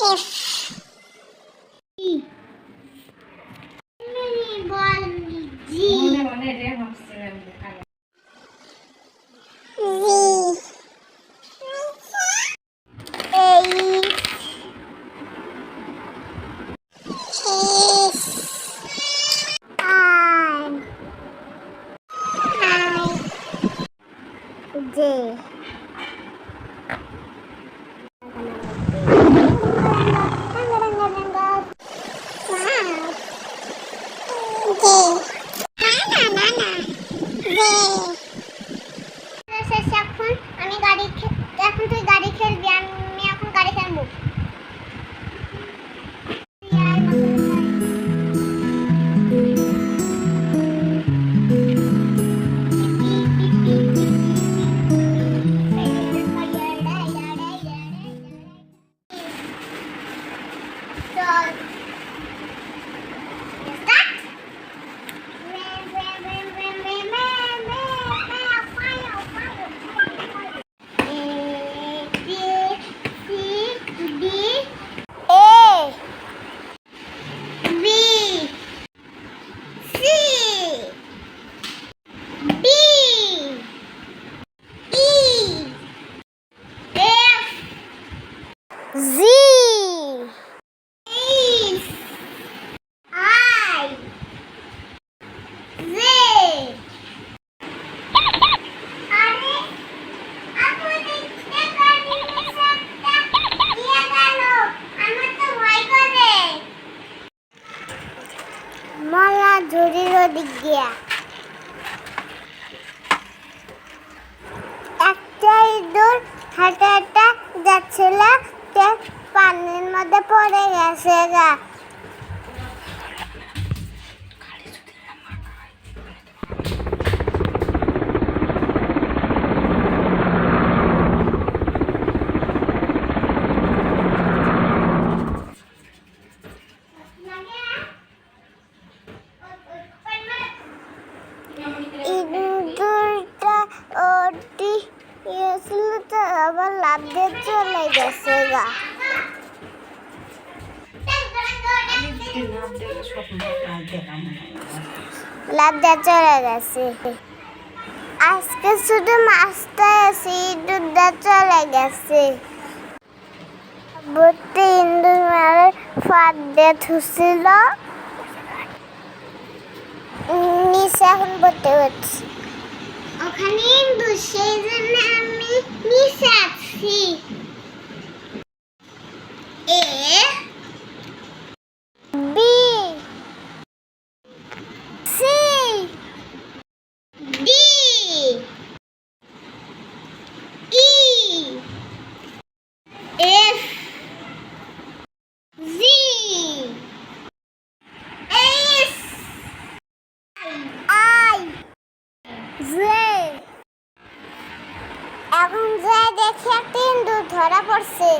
F. E. J. আমি গাড়ি এখন তুই গাড়ি খেলবি, আমি এখন গাড়ি খেলবো। Z. H. I. Z. अरे अब देखते कभी नहीं सकता ये करो हमें तो भाई को दे माला झूरी रो दिख गया একটা ইঁদুর হাঁটা হাঁটা যাচ্ছিল পানির মধ্যে পড়ে গেছে গা ইঁদুরটা ওটি ছিল তো আবার লাফ দিয়ে চলে গেছে গা লাফ দিয়ে চলে গেছে আজকে শুধু মাছটা আছে ইঁদুরটা চলে গেছে ভর্তি ইঁদুর মারে ফাঁদ দিয়ে থুছিল নিচে এখন বসে হচ্ছে ওখানে ইঁদুর সেই জন্য আমি নিচে আছি A B C D E F G H I J এখন যে দেখি একটা ইঁদুর ধরা পড়ছে